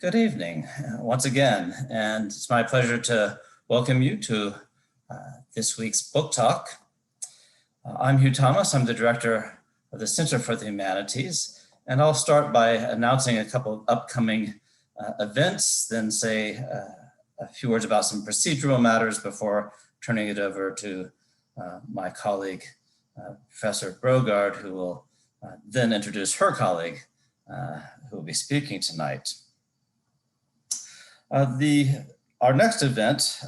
Good evening once again, and it's my pleasure to welcome you to this week's book talk. I'm Hugh Thomas. I'm the director of the Center for the Humanities, and I'll start by announcing a couple of upcoming events, then say a few words about some procedural matters before turning it over to my colleague, Professor Brogard, who will then introduce her colleague, who will be speaking tonight. Our next event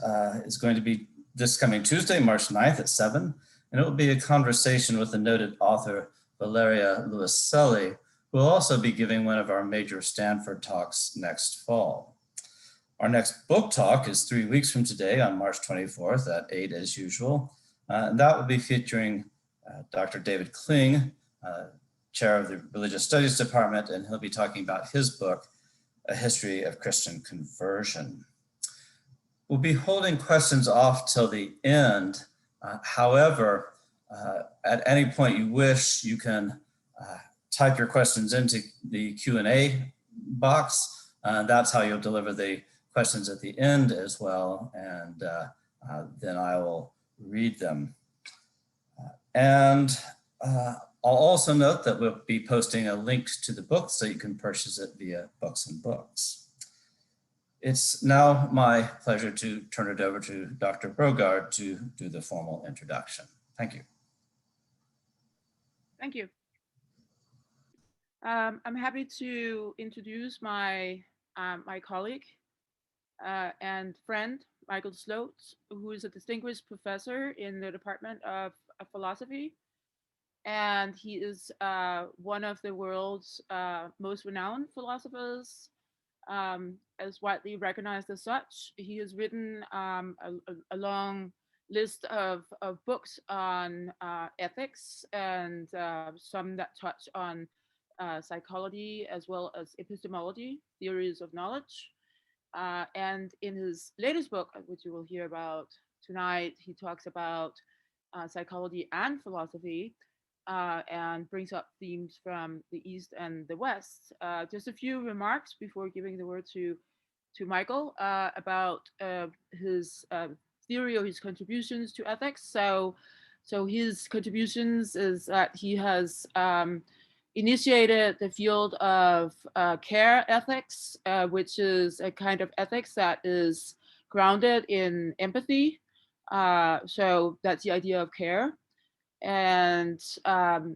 is going to be this coming Tuesday, March 9th at 7, and it will be a conversation with the noted author Valeria Luiselli, who will also be giving one of our major Stanford talks next fall. Our next book talk is 3 weeks from today on March 24th at 8 as usual, and that will be featuring Dr. David Kling, chair of the Religious Studies Department, and he'll be talking about his book, A History of Christian Conversion. We'll be holding questions off till the end. However, at any point you wish, you can type your questions into the Q&A box. That's how you'll deliver the questions at the end as well, and then I will read them. I'll also note that we'll be posting a link to the book so you can purchase it via Books and Books. It's now my pleasure to turn it over to Dr. Brogard to do the formal introduction. Thank you. Thank you. I'm happy to introduce my colleague and friend, Michael Slote, who is a distinguished professor in the Department of Philosophy. And he is one of the world's most renowned philosophers, as widely recognized as such. He has written a long list of books on ethics, and some that touch on psychology as well as epistemology, theories of knowledge. And in his latest book, which you will hear about tonight, he talks about psychology and philosophy, and brings up themes from the East and the West. Just a few remarks before giving the word to Michael about his theory or his contributions to ethics. So his contributions is that he has initiated the field of care ethics, which is a kind of ethics that is grounded in empathy. So that's the idea of care. And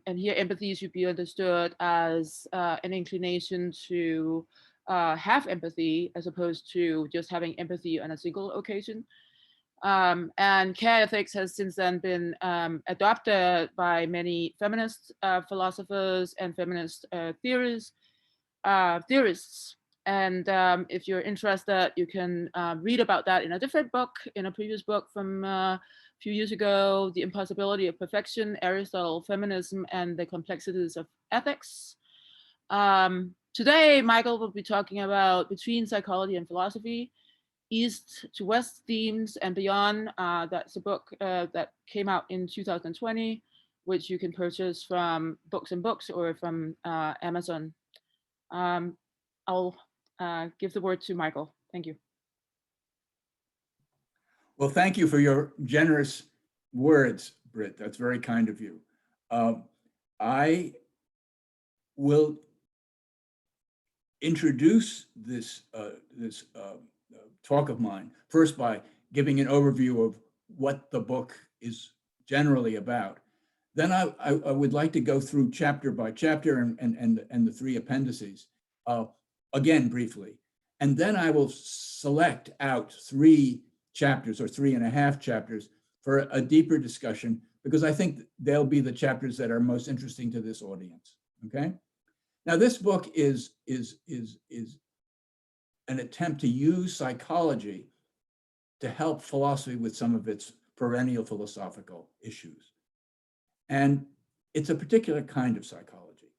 here empathy should be understood as an inclination to have empathy as opposed to just having empathy on a single occasion. And care ethics has since then been adopted by many feminist philosophers and feminist theorists. And if you're interested, you can read about that in a different book, in a previous book from a few years ago, The Impossibility of Perfection, Aristotle, Feminism, and the Complexities of Ethics. Today, Michael will be talking about Between Psychology and Philosophy, East to West Themes and Beyond. That's a book that came out in 2020, which you can purchase from Books and Books or from Amazon. I'll give the word to Michael. Thank you. Well, thank you for your generous words, Britt. That's very kind of you. I will introduce this talk of mine first by giving an overview of what the book is generally about. Then I would like to go through chapter by chapter and the three appendices, again briefly. And then I will select out 3 chapters or 3.5 chapters for a deeper discussion, because I think they'll be the chapters that are most interesting to this audience. Okay. Now, this book is an attempt to use psychology to help philosophy with some of its perennial philosophical issues. And it's a particular kind of psychology.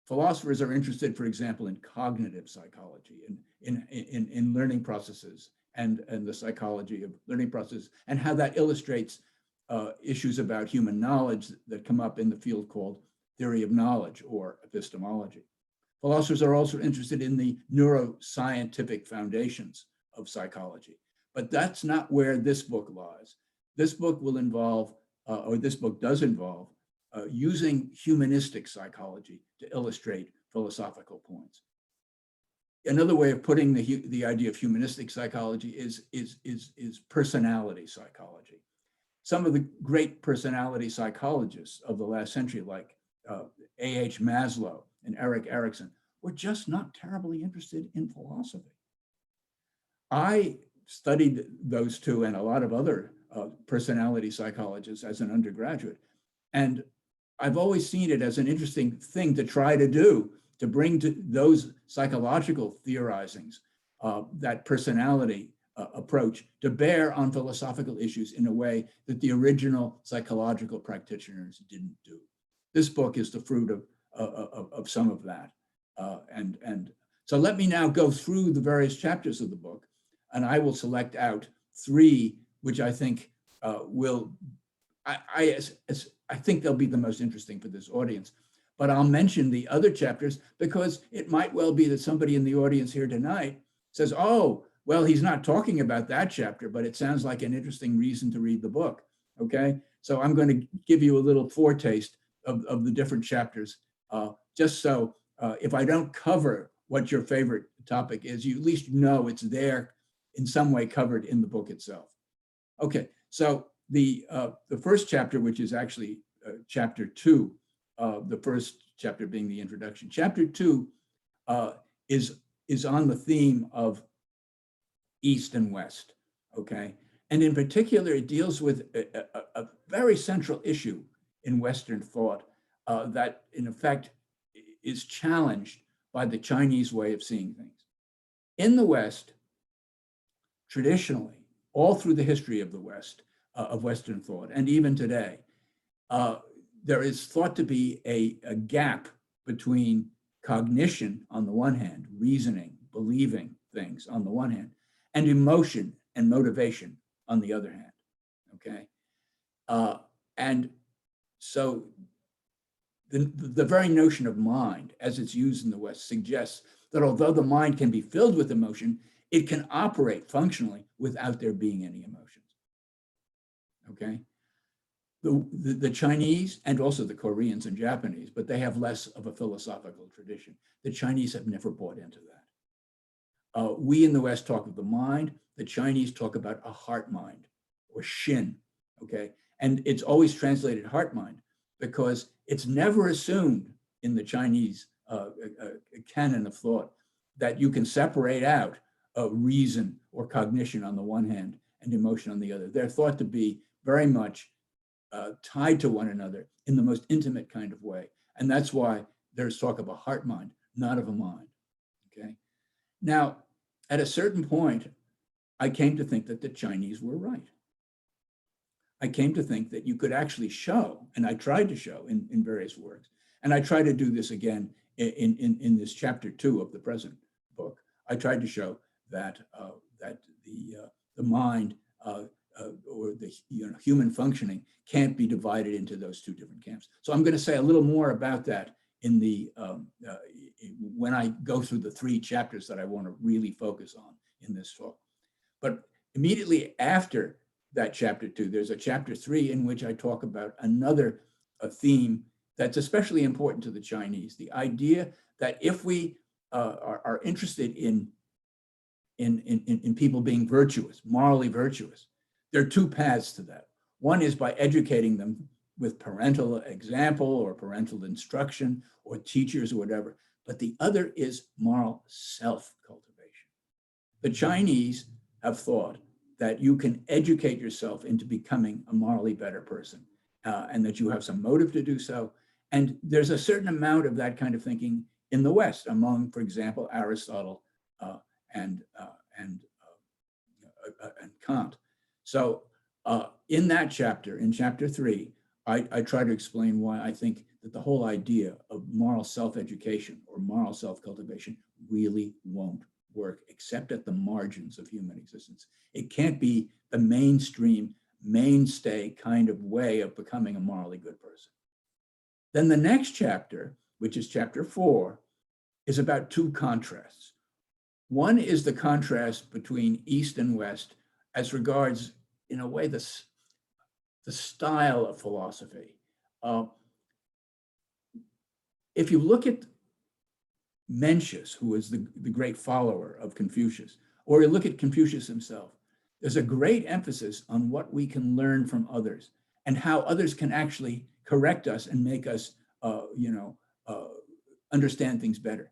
Philosophers are interested, for example, in cognitive psychology, in learning processes and the psychology of learning processes, and how that illustrates issues about human knowledge that come up in the field called theory of knowledge or epistemology. Philosophers are also interested in the neuroscientific foundations of psychology, but that's not where this book lies. This book will involve, or this book does involve, using humanistic psychology to illustrate philosophical points. Another way of putting the idea of humanistic psychology is personality psychology. Some of the great personality psychologists of the last century, like A.H. Maslow and Erik Erikson, were just not terribly interested in philosophy. I studied those two and a lot of other personality psychologists as an undergraduate, and I've always seen it as an interesting thing to try to do, to bring to those psychological theorizings, that personality approach to bear on philosophical issues in a way that the original psychological practitioners didn't do. This book is the fruit of some of that. And so let me now go through the various chapters of the book, and I will select out three, which I think I think they'll be the most interesting for this audience. But I'll mention the other chapters because it might well be that somebody in the audience here tonight says, oh, well, he's not talking about that chapter, but it sounds like an interesting reason to read the book, okay? So I'm going to give you a little foretaste of the different chapters, just so if I don't cover what your favorite topic is, you at least know it's there in some way covered in the book itself. Okay, so the first chapter, which is actually chapter 2, the first chapter being the introduction. Chapter 2 is on the theme of East and West, okay? And in particular, it deals with a very central issue in Western thought that, in effect, is challenged by the Chinese way of seeing things. In the West, traditionally, all through the history of the West, of Western thought, and even today, there is thought to be a gap between cognition on the one hand, reasoning, believing things on the one hand, and emotion and motivation on the other hand, okay? And so the very notion of mind, as it's used in the West, suggests that although the mind can be filled with emotion, it can operate functionally without there being any emotions, okay? The Chinese and also the Koreans and Japanese, but they have less of a philosophical tradition. The Chinese have never bought into that. We in the West talk of the mind. The Chinese talk about a heart mind or shin, okay? And it's always translated heart mind because it's never assumed in the Chinese canon of thought that you can separate out reason or cognition on the one hand and emotion on the other. They're thought to be very much tied to one another in the most intimate kind of way. And that's why there's talk of a heart mind, not of a mind, okay? Now, at a certain point, I came to think that the Chinese were right. I came to think that you could actually show, and I tried to show in various works, and I try to do this again in this chapter 2 of the present book. I tried to show that the mind or the human functioning can't be divided into those two different camps. So I'm going to say a little more about that in the when I go through the 3 chapters that I want to really focus on in this talk. But immediately after that chapter 2, there's a chapter 3 in which I talk about another theme that's especially important to the Chinese, the idea that if we are interested in people being virtuous, morally virtuous, there are 2 paths to that. One is by educating them with parental example or parental instruction or teachers or whatever. But the other is moral self-cultivation. The Chinese have thought that you can educate yourself into becoming a morally better person and that you have some motive to do so. And there's a certain amount of that kind of thinking in the West among, for example, Aristotle and Kant. So in that chapter, in chapter 3, I try to explain why I think that the whole idea of moral self-education or moral self-cultivation really won't work except at the margins of human existence. It can't be the mainstream, mainstay kind of way of becoming a morally good person. Then the next chapter, which is chapter 4, is about two contrasts. One is the contrast between East and West as regards, in a way, the style of philosophy. If you look at Mencius, who is the great follower of Confucius, or you look at Confucius himself, there's a great emphasis on what we can learn from others and how others can actually correct us and make us, understand things better.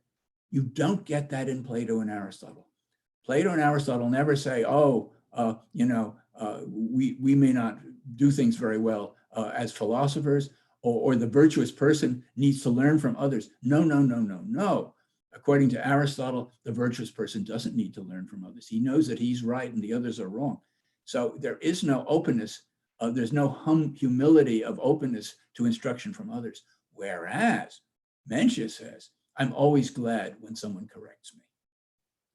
You don't get that in Plato and Aristotle. Plato and Aristotle never say, we may not do things very well as philosophers, or the virtuous person needs to learn from others. No. According to Aristotle, the virtuous person doesn't need to learn from others. He knows that he's right and the others are wrong. So there is no openness. There's no humility of openness to instruction from others. Whereas Mencius says, I'm always glad when someone corrects me.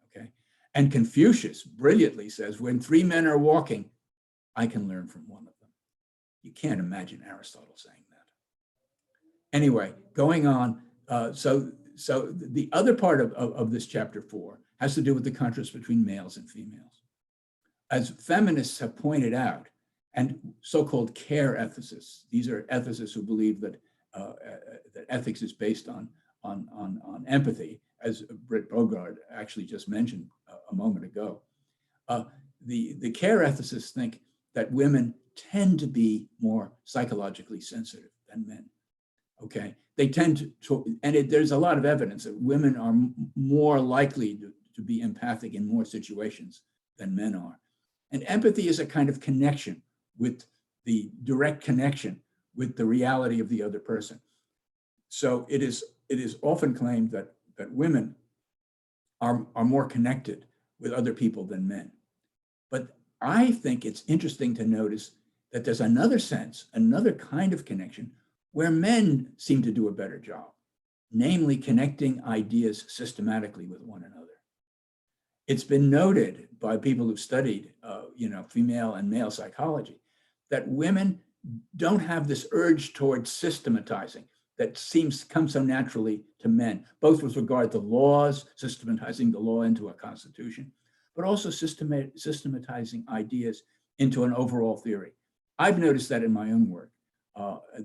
Okay. And Confucius brilliantly says, when three men are walking, I can learn from one of them. You can't imagine Aristotle saying that. Anyway, going on. So the other part of this chapter 4 has to do with the contrast between males and females. As feminists have pointed out, and so-called care ethicists, these are ethicists who believe that that ethics is based on empathy, as Britt Bogard actually just mentioned a moment ago. The care ethicists think that women tend to be more psychologically sensitive than men. Okay, they tend to, and there's a lot of evidence that women are more likely to be empathic in more situations than men are. And empathy is a kind of connection with the direct connection with the reality of the other person. So it is often claimed that women are more connected with other people than men. But I think it's interesting to notice that there's another sense, another kind of connection where men seem to do a better job, namely connecting ideas systematically with one another. It's been noted by people who've studied, female and male psychology, that women don't have this urge towards systematizing that seems to come so naturally to men, both with regard to laws, systematizing the law into a constitution, but also systematizing ideas into an overall theory. I've noticed that in my own work,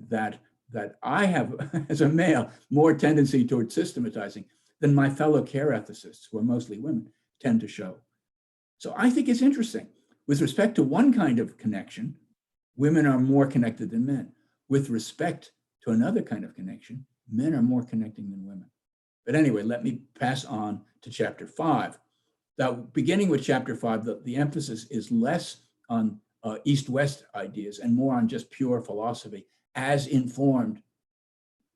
that I have, as a male, more tendency towards systematizing than my fellow care ethicists, who are mostly women, tend to show. So I think it's interesting. With respect to one kind of connection, women are more connected than men. With respect to another kind of connection, men are more connecting than women. But anyway, let me pass on to chapter 5. Now, beginning with chapter 5, the emphasis is less on East-West ideas and more on just pure philosophy as informed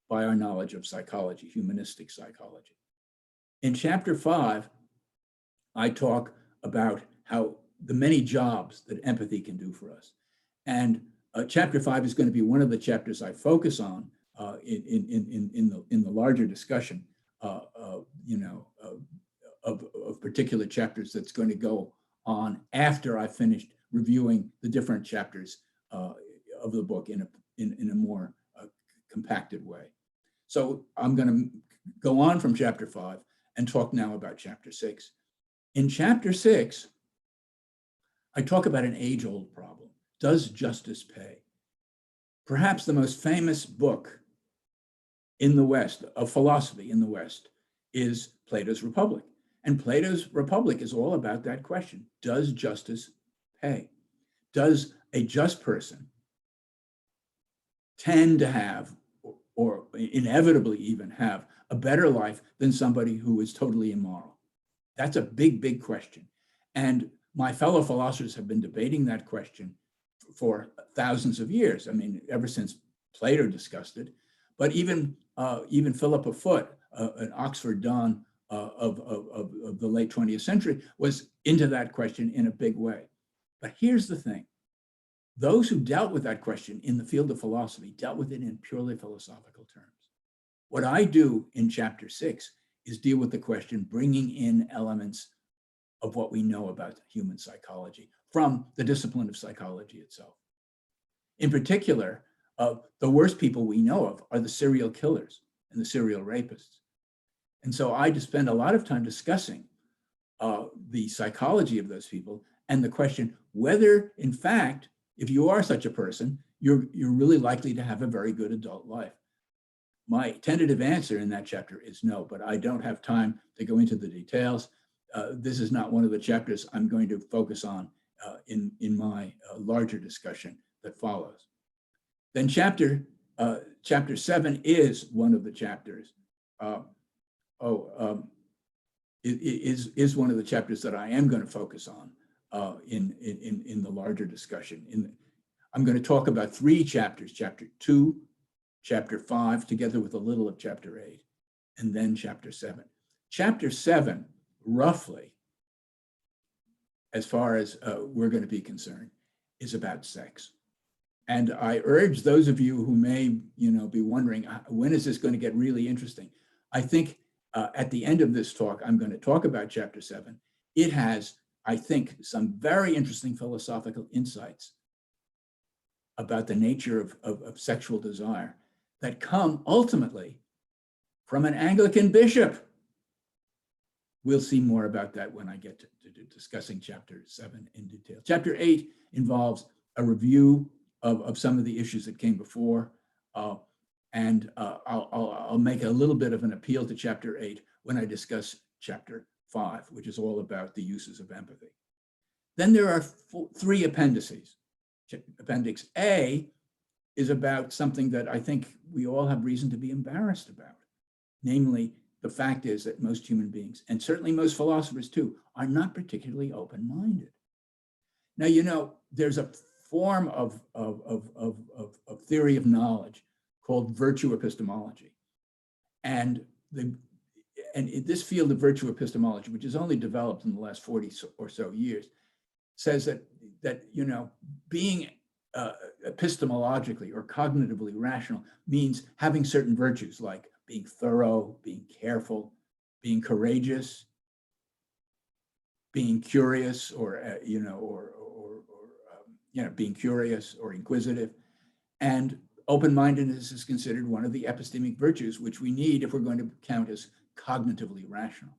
by our knowledge of psychology, humanistic psychology. In chapter 5, I talk about how the many jobs that empathy can do for us. And chapter 5 is going to be one of the chapters I focus on in the larger discussion of particular chapters that's going to go on after I finished reviewing the different chapters of the book in a more compacted way. So I'm going to go on from chapter 5 and talk now about chapter 6. In chapter 6, I talk about an age-old problem. Does justice pay? Perhaps the most famous book in the West, of philosophy in the West, is Plato's Republic. And Plato's Republic is all about that question. Does justice pay? Does a just person tend to have, or inevitably even have, a better life than somebody who is totally immoral? That's a big, big question. And my fellow philosophers have been debating that question for thousands of years. I mean, ever since Plato discussed it. But even Philippa Foot, an Oxford don of the late 20th century, was into that question in a big way. But here's the thing. Those who dealt with that question in the field of philosophy dealt with it in purely philosophical terms. What I do in chapter 6 is deal with the question, bringing in elements of what we know about human psychology from the discipline of psychology itself. In particular, the worst people we know of are the serial killers and the serial rapists. And so I just spend a lot of time discussing the psychology of those people and the question whether, in fact, if you are such a person, you're really likely to have a very good adult life. My tentative answer in that chapter is no, but I don't have time to go into the details. This is not one of the chapters I'm going to focus on in my larger discussion that follows. Then chapter 7 is one of the chapters. Is one of the chapters that I am going to focus on in the larger discussion. I'm going to talk about 3 chapters: chapter 2, chapter 5, together with a little of chapter 8, and then chapter 7. Chapter 7, roughly, as far as we're going to be concerned, is about sex. And I urge those of you who may, be wondering, when is this going to get really interesting? I think at the end of this talk, I'm going to talk about chapter 7. It has, I think, some very interesting philosophical insights about the nature of sexual desire that come ultimately from an Anglican bishop. We'll see more about that when I get to discussing chapter 7 in detail. Chapter 8 involves a review of some of the issues that came before, and I'll make a little bit of an appeal to chapter 8 when I discuss chapter 5, which is all about the uses of empathy. Then there are 3 appendices. Appendix A is about something that I think we all have reason to be embarrassed about. Namely, the fact is that most human beings, and certainly most philosophers too, are not particularly open-minded. Now, there's a form of theory of knowledge called virtue epistemology. And this field of virtue epistemology, which has only developed in the last 40 or so years, says that being epistemologically or cognitively rational means having certain virtues like being thorough, being careful, being courageous, being curious, being curious or inquisitive. And open-mindedness is considered one of the epistemic virtues which we need if we're going to count as cognitively rational.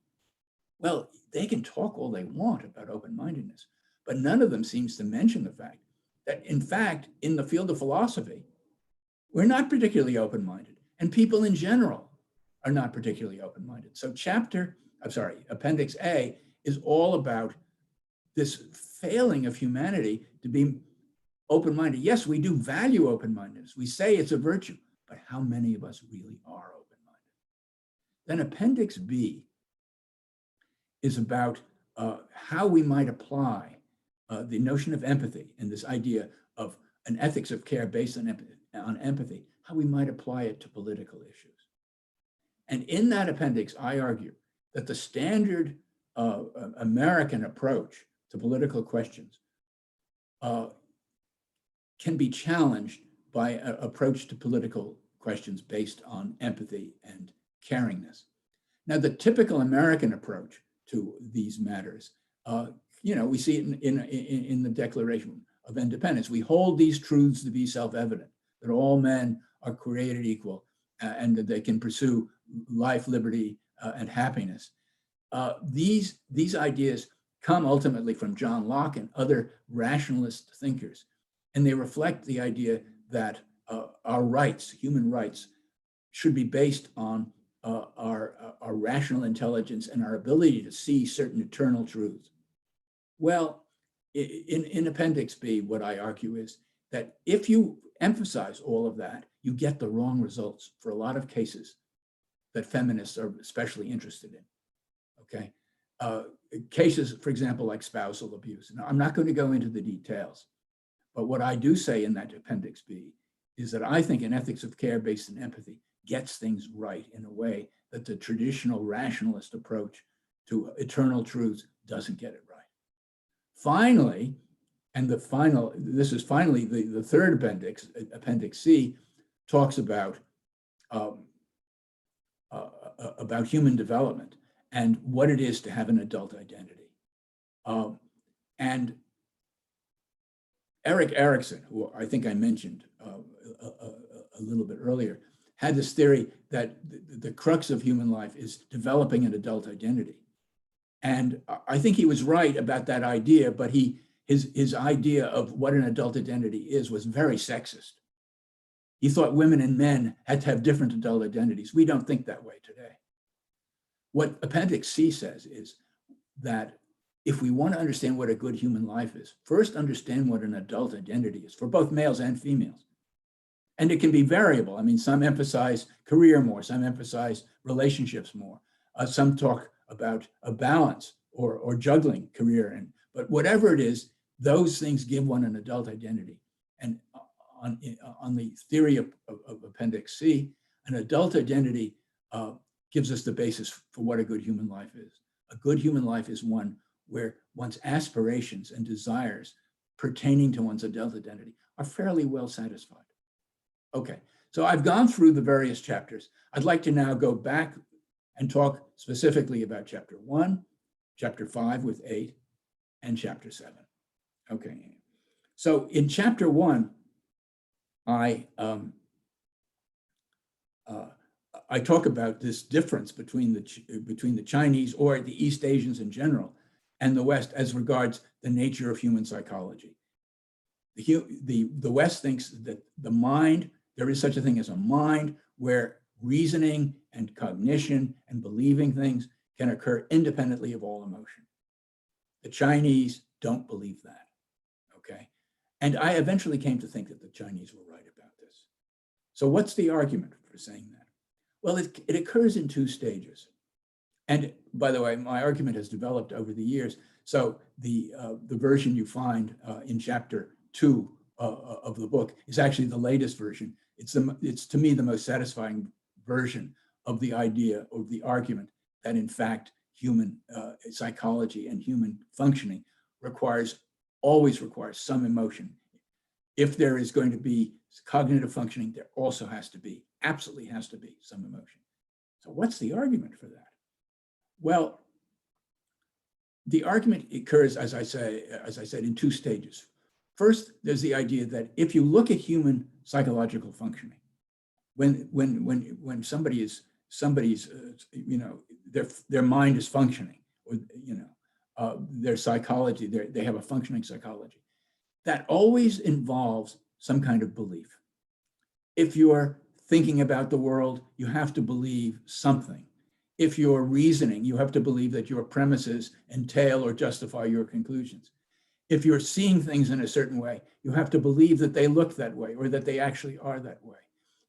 Well, they can talk all they want about open-mindedness, but none of them seems to mention the fact that, in fact, in the field of philosophy, we're not particularly open-minded, and people in general are not particularly open-minded. So Appendix A is all about this failing of humanity to be open-minded. Yes, we do value open-mindedness. We say it's a virtue, but how many of us really are open-minded? Then Appendix B is about how we might apply the notion of empathy and this idea of an ethics of care based on empathy, how we might apply it to political issues. And in that appendix, I argue that the standard American approach to political questions can be challenged by an approach to political questions based on empathy and caringness. Now, the typical American approach to these matters, we see it in the Declaration of Independence. We hold these truths to be self-evident, that all men are created equal and that they can pursue life, liberty, and happiness. These ideas come ultimately from John Locke and other rationalist thinkers, and they reflect the idea that our rights, human rights, should be based on our rational intelligence and our ability to see certain eternal truths. Well, in Appendix B, what I argue is that if you emphasize all of that, you get the wrong results for a lot of cases that feminists are especially interested in, okay? Cases, for example, like spousal abuse. Now, I'm not going to go into the details, but what I do say in that Appendix B is that I think an ethics of care based on empathy gets things right in a way that the traditional rationalist approach to eternal truths doesn't get it right. Finally, this is finally the third appendix, Appendix C, talks about human development and what it is to have an adult identity. And Erik Erikson, who I think I mentioned a little bit earlier, had this theory that the crux of human life is developing an adult identity. And I think he was right about that idea, but his idea of what an adult identity is was very sexist. He thought women and men had to have different adult identities. We don't think that way today. What Appendix C says is that if we want to understand what a good human life is, first understand what an adult identity is for both males and females. And it can be variable. I mean, some emphasize career more, some emphasize relationships more. Some talk about a balance or juggling career. But whatever it is, those things give one an adult identity. And on the theory of Appendix C, an adult identity gives us the basis for what a good human life is. A good human life is one where one's aspirations and desires pertaining to one's adult identity are fairly well satisfied. Okay, so I've gone through the various chapters. I'd like to now go back and talk specifically about chapter 1, chapter 5 with 8, and chapter 7. Okay, so in chapter 1, I talk about this difference between the Chinese or the East Asians in general and the West as regards the nature of human psychology. The West thinks that the mind, there is such a thing as a mind where reasoning and cognition and believing things can occur independently of all emotion. The Chinese don't believe that, okay? And I eventually came to think that the Chinese were right about this. So what's the argument for saying that? Well, it occurs in two stages. And by the way, my argument has developed over the years. So the version you find in chapter 2 of the book is actually the latest version. It's to me the most satisfying version of the idea of the argument that in fact human psychology and human functioning always requires some emotion. If there is going to be cognitive functioning, there also absolutely has to be some emotion. So what's the argument for that? Well, the argument occurs, as I said, in two stages. First, there's the idea that if you look at human psychological functioning, when somebody's their mind is functioning, or their psychology, they have a functioning psychology, that always involves some kind of belief. If you're thinking about the world, you have to believe something. If you're reasoning, you have to believe that your premises entail or justify your conclusions. If you're seeing things in a certain way, you have to believe that they look that way or that they actually are that way.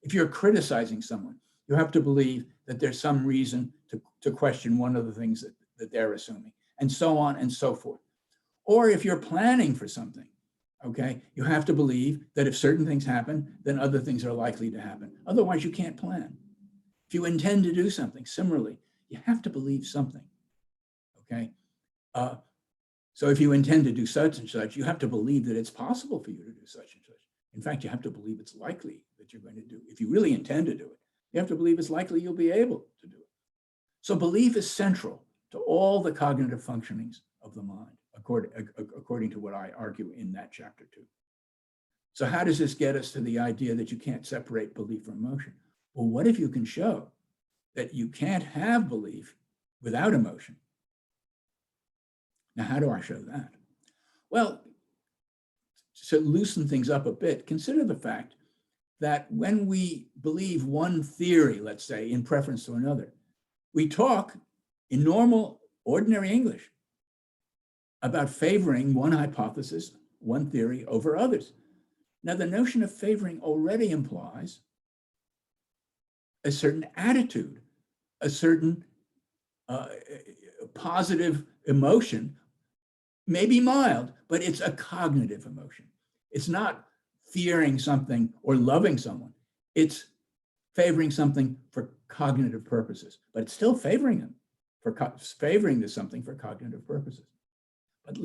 If you're criticizing someone, you have to believe that there's some reason to question one of the things that they're assuming, and so on and so forth. Or if you're planning for something, okay, you have to believe that if certain things happen, then other things are likely to happen. Otherwise, you can't plan. If you intend to do something, similarly, you have to believe something, okay? So if you intend to do such and such, you have to believe that it's possible for you to do such and such. In fact, you have to believe it's likely that you're going to do it. If you really intend to do it, you have to believe it's likely you'll be able to do it. So belief is central to all the cognitive functionings of the mind, according to what I argue in that chapter 2. So how does this get us to the idea that you can't separate belief from emotion? Well, what if you can show that you can't have belief without emotion? Now, how do I show that? Well, to loosen things up a bit, consider the fact that when we believe one theory, let's say, in preference to another, we talk in normal, ordinary English about favoring one hypothesis, one theory over others. Now, the notion of favoring already implies a certain attitude, a certain positive emotion, maybe mild, but it's a cognitive emotion. It's not fearing something or loving someone. It's favoring something for cognitive purposes, but it's still favoring them favoring this something for cognitive purposes. But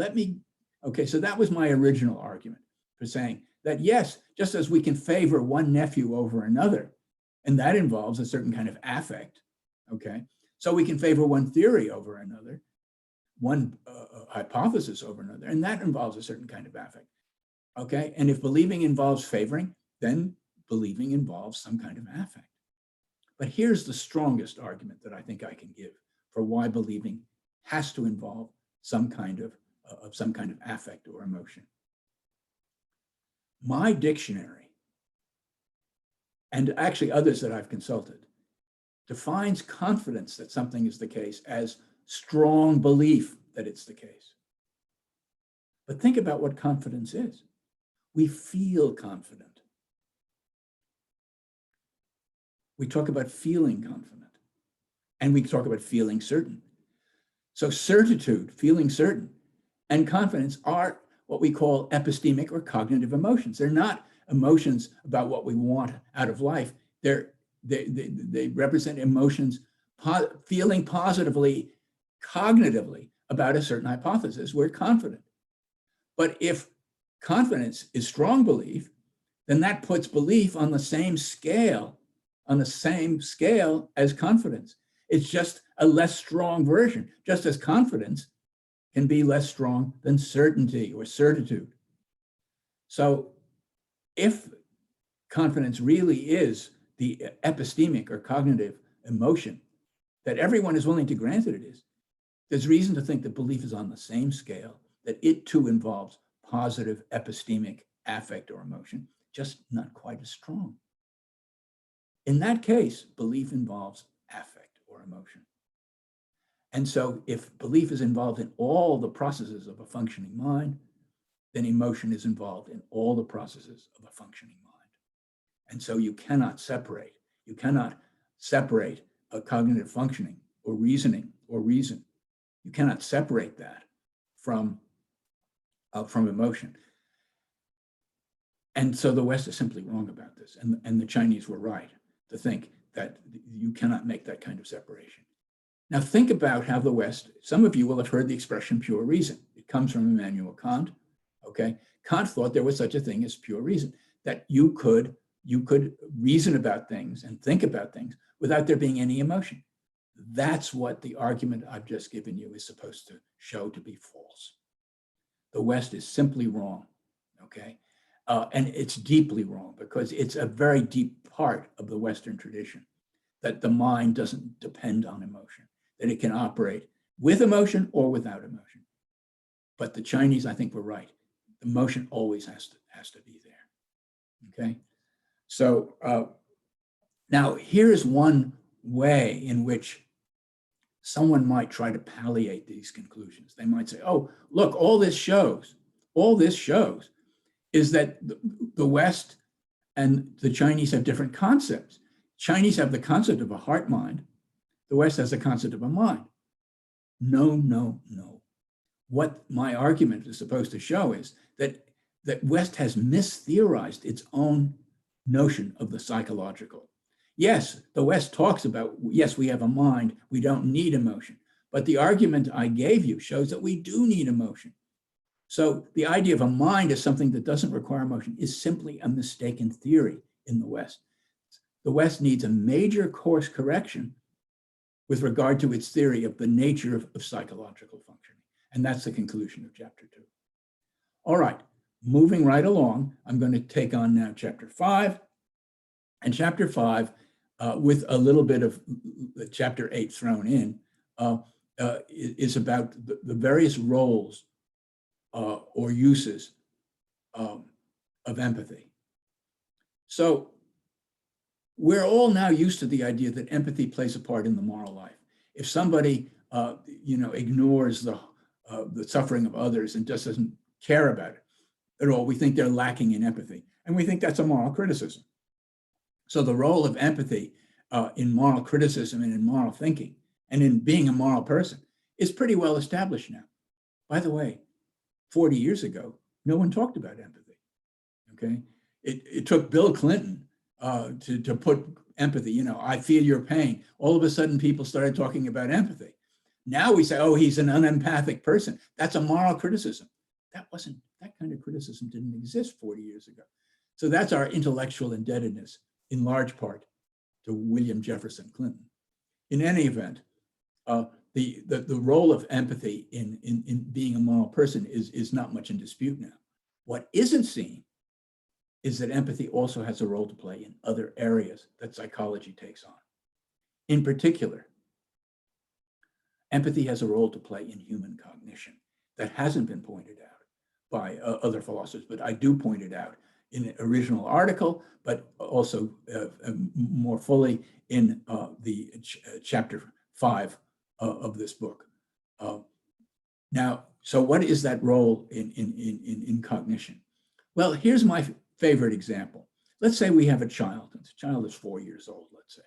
okay, so that was my original argument for saying that yes, just as we can favor one nephew over another, and that involves a certain kind of affect, okay? So we can favor one theory over another, one hypothesis over another, and that involves a certain kind of affect, okay? And if believing involves favoring, then believing involves some kind of affect. But here's the strongest argument that I think I can give for why believing has to involve some kind of affect or emotion. My dictionary, and actually others that I've consulted, defines confidence that something is the case as strong belief that it's the case. But think about what confidence is. We feel confident. We talk about feeling confident, and we talk about feeling certain. So certitude, feeling certain, and confidence are what we call epistemic or cognitive emotions. They're not emotions about what we want out of life. They represent emotions feeling positively, cognitively about a certain hypothesis. We're confident. But if confidence is strong belief, then that puts belief on the same scale as confidence. It's just a less strong version, just as confidence can be less strong than certainty or certitude. So if confidence really is the epistemic or cognitive emotion that everyone is willing to grant that it is, there's reason to think that belief is on the same scale, that it too involves positive epistemic affect or emotion, just not quite as strong. In that case, belief involves affect or emotion. And so if belief is involved in all the processes of a functioning mind, then emotion is involved in all the processes of a functioning mind. And so you cannot separate a cognitive functioning or reasoning or reason. You cannot separate that from emotion. And so the West is simply wrong about this. And the Chinese were right to think that you cannot make that kind of separation. Now think about how the West, some of you will have heard the expression pure reason. It comes from Immanuel Kant, okay? Kant thought there was such a thing as pure reason, that you could reason about things and think about things without there being any emotion. That's what the argument I've just given you is supposed to show to be false. The West is simply wrong, okay? And it's deeply wrong because it's a very deep part of the Western tradition that the mind doesn't depend on emotion, that it can operate with emotion or without emotion. But the Chinese, I think, were right. Emotion always has to be there, okay? So now here's one way in which someone might try to palliate these conclusions. They might say, oh, look, all this shows is that the West and the Chinese have different concepts. Chinese have the concept of a heart mind. The West has the concept of a mind. No, no, no. What my argument is supposed to show is that West has mistheorized its own notion of the psychological. Yes, the West talks about, yes, we have a mind, we don't need emotion. But the argument I gave you shows that we do need emotion. So the idea of a mind as something that doesn't require emotion is simply a mistaken theory in the West. The West needs a major course correction with regard to its theory of the nature of psychological functioning. And that's the conclusion of chapter 2. All right, moving right along, I'm going to take on now chapter 5. And chapter 5, with a little bit of chapter 8 thrown in, is about the various roles or uses of empathy. So we're all now used to the idea that empathy plays a part in the moral life. If somebody ignores the suffering of others and just doesn't care about it at all, we think they're lacking in empathy. And we think that's a moral criticism. So the role of empathy in moral criticism and in moral thinking and in being a moral person is pretty well established now. By the way, 40 years ago, no one talked about empathy, okay? It took Bill Clinton to put empathy, I feel your pain. All of a sudden, people started talking about empathy. Now we say, oh, he's an unempathic person. That's a moral criticism. That kind of criticism didn't exist 40 years ago. So that's our intellectual indebtedness in large part to William Jefferson Clinton. In any event, the role of empathy in being a moral person is not much in dispute now. What isn't seen is that empathy also has a role to play in other areas that psychology takes on. In particular, empathy has a role to play in human cognition that hasn't been pointed out by other philosophers, but I do point it out in the original article, but also more fully in the chapter 5 of this book. Now, so what is that role in cognition? Well, here's my favorite example. Let's say we have a child. The child is 4 years old, let's say,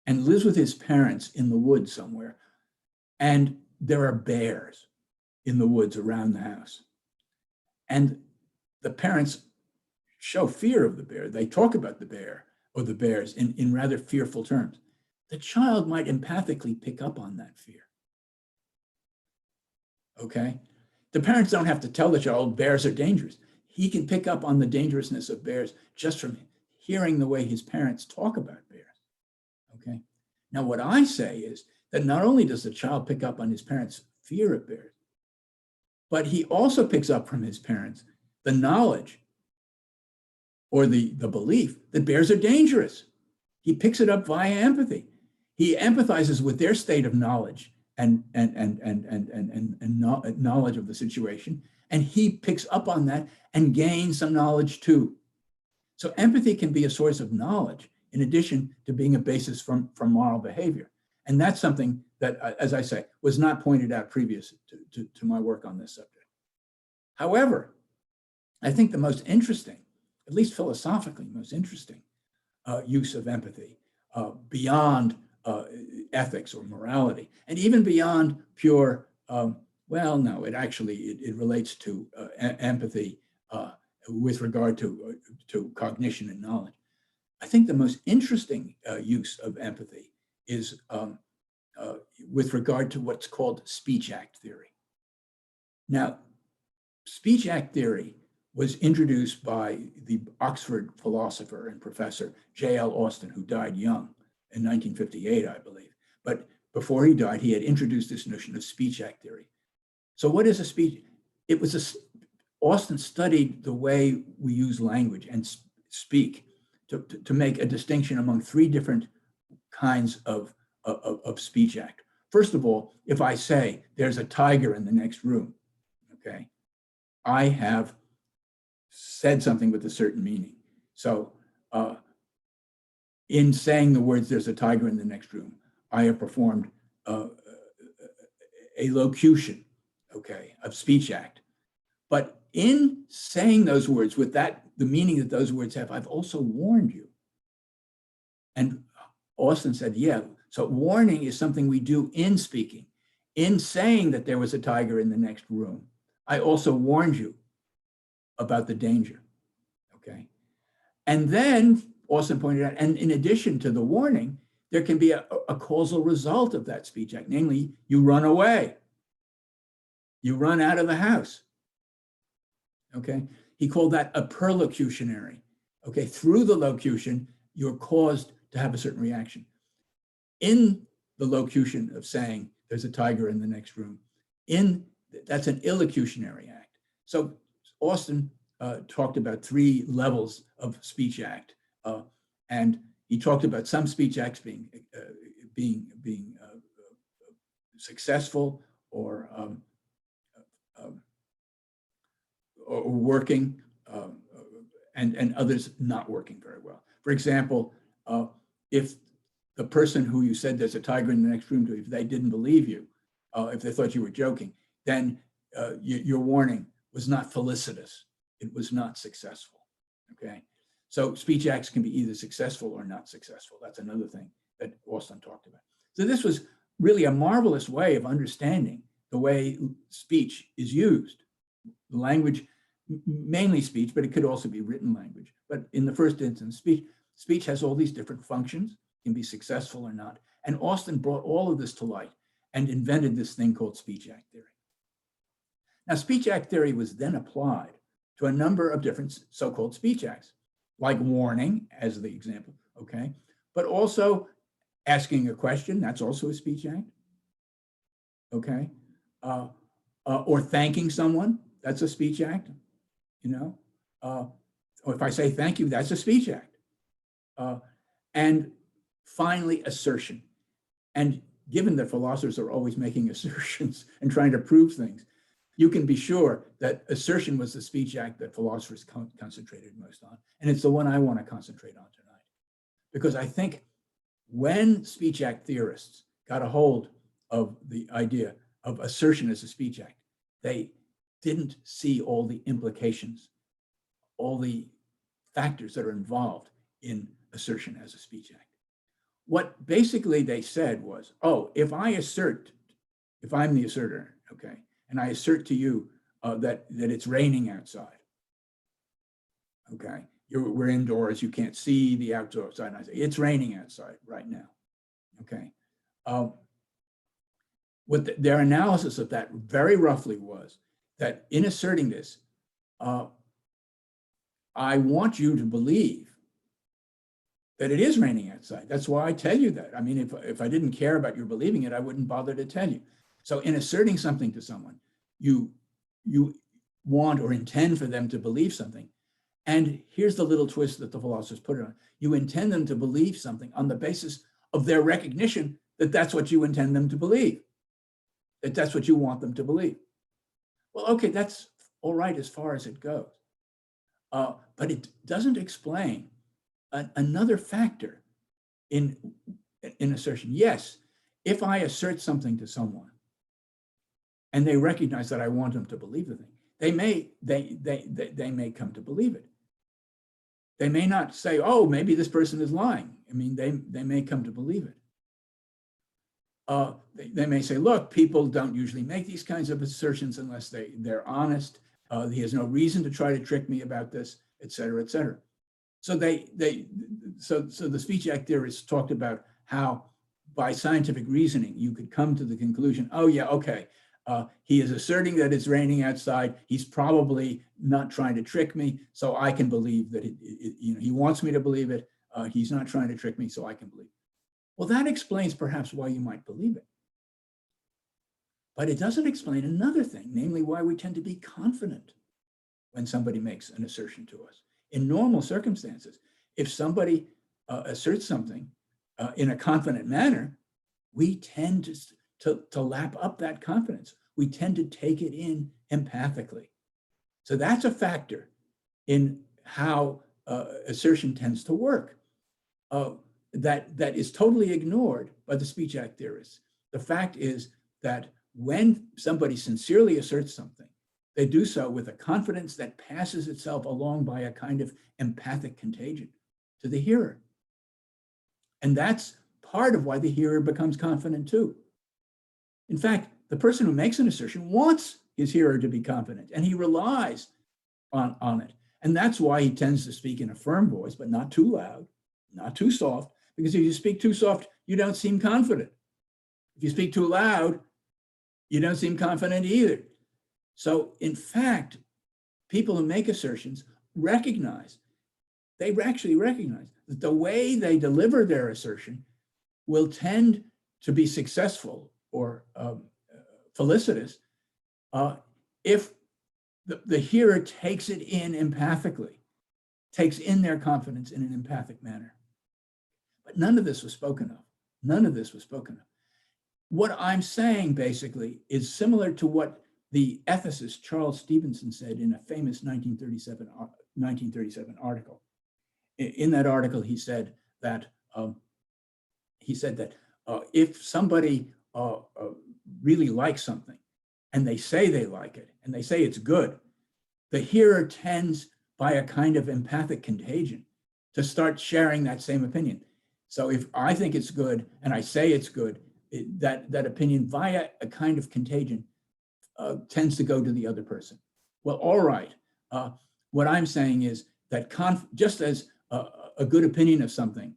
and lives with his parents in the woods somewhere. And there are bears in the woods around the house. And the parents show fear of the bear. They talk about the bear or the bears in rather fearful terms. The child might empathically pick up on that fear. Okay? The parents don't have to tell the child bears are dangerous. He can pick up on the dangerousness of bears just from hearing the way his parents talk about bears. Okay? Now, what I say is that not only does the child pick up on his parents' fear of bears, but he also picks up from his parents the knowledge or the belief that bears are dangerous. He picks it up via empathy. He empathizes with their state of knowledge and knowledge of the situation, and he picks up on that and gains some knowledge too. So empathy can be a source of knowledge in addition to being a basis for moral behavior. And that's something that, as I say, was not pointed out previous to my work on this subject. However, I think the most interesting, at least philosophically most interesting, use of empathy beyond ethics or morality, and even beyond pure, well, no, it relates to empathy with regard to cognition and knowledge. I think the most interesting use of empathy is with regard to what's called speech act theory. Now, speech act theory was introduced by the Oxford philosopher and professor J.L. Austin, who died young in 1958, I believe. But before he died, he had introduced this notion of speech act theory. So what is a speech? Austin studied the way we use language and speak to make a distinction among three different kinds of speech act. First of all, if I say there's a tiger in the next room, okay, I have said something with a certain meaning. So in saying the words, there's a tiger in the next room, I have performed a locution, okay, of speech act. But in saying those words with that, the meaning that those words have, I've also warned you. And Austin said, yeah, so warning is something we do in speaking. In saying that there was a tiger in the next room, I also warned you about the danger, okay? And then Austin pointed out, and in addition to the warning, there can be a causal result of that speech act, namely you run away. You run out of the house, okay? He called that a perlocutionary, okay? Through the locution, you're caused to have a certain reaction. In the locution of saying there's a tiger in the next room, that's an illocutionary act. So Austin talked about three levels of speech act, and he talked about some speech acts being successful or working, and others not working very well. For example, if the person who you said there's a tiger in the next room to, if they didn't believe you, if they thought you were joking, then your warning was not felicitous. It was not successful, okay? So speech acts can be either successful or not successful. That's another thing that Austin talked about. So this was really a marvelous way of understanding the way speech is used. The language, mainly speech, but it could also be written language. But in the first instance, speech has all these different functions, can be successful or not. And Austin brought all of this to light and invented this thing called speech act theory. Now, speech act theory was then applied to a number of different so-called speech acts, like warning, as the example, okay? But also asking a question, that's also a speech act, okay? Or thanking someone, that's a speech act, you know? Or if I say thank you, that's a speech act. And finally, assertion. And given that philosophers are always making assertions and trying to prove things, you can be sure that assertion was the speech act that philosophers concentrated most on. And it's the one I want to concentrate on tonight. Because I think when speech act theorists got a hold of the idea of assertion as a speech act, they didn't see all the implications, all the factors that are involved in assertion as a speech act. What basically they said was, oh, if I assert, if I'm the asserter, okay, and I assert to you that it's raining outside, okay, we're indoors, you can't see the outside, and I say, it's raining outside right now, okay. What their analysis of that very roughly was that in asserting this, I want you to believe that it is raining outside. That's why I tell you that. I mean, if I didn't care about your believing it, I wouldn't bother to tell you. So in asserting something to someone, you want or intend for them to believe something. And here's the little twist that the philosophers put it on. You intend them to believe something on the basis of their recognition that that's what you intend them to believe, that that's what you want them to believe. Well, okay, that's all right as far as it goes. But it doesn't explain another factor in assertion. Yes, if I assert something to someone and they recognize that I want them to believe the thing, they may come to believe it. They may not say, oh, maybe this person is lying. I mean, they may come to believe it. They may say, look, people don't usually make these kinds of assertions unless they're honest. He has no reason to try to trick me about this, et cetera, et cetera. So so the speech act theorists talked about how by scientific reasoning, you could come to the conclusion, oh yeah, okay, he is asserting that it's raining outside. He's probably not trying to trick me, so I can believe that he wants me to believe it. He's not trying to trick me, so I can believe it. Well, that explains perhaps why you might believe it. But it doesn't explain another thing, namely why we tend to be confident when somebody makes an assertion to us. In normal circumstances, if somebody asserts something in a confident manner, we tend to lap up that confidence. We tend to take it in empathically. So that's a factor in how assertion tends to work. That is totally ignored by the speech act theorists. The fact is that when somebody sincerely asserts something, they do so with a confidence that passes itself along by a kind of empathic contagion to the hearer. And that's part of why the hearer becomes confident too. In fact, the person who makes an assertion wants his hearer to be confident, and he relies on it. And that's why he tends to speak in a firm voice, but not too loud, not too soft, because if you speak too soft, you don't seem confident. If you speak too loud, you don't seem confident either. So in fact, people who make assertions actually recognize that the way they deliver their assertion will tend to be successful or felicitous if the hearer takes it in empathically, takes in their confidence in an empathic manner. But none of this was spoken of. None of this was spoken of. What I'm saying basically is similar to what the ethicist Charles Stevenson said in a famous 1937 article. In that article, he said that if somebody really likes something and they say they like it and they say it's good, the hearer tends by a kind of empathic contagion to start sharing that same opinion. So if I think it's good and I say it's good, that opinion via a kind of contagion tends to go to the other person. Well, all right. What I'm saying is that just as a good opinion of something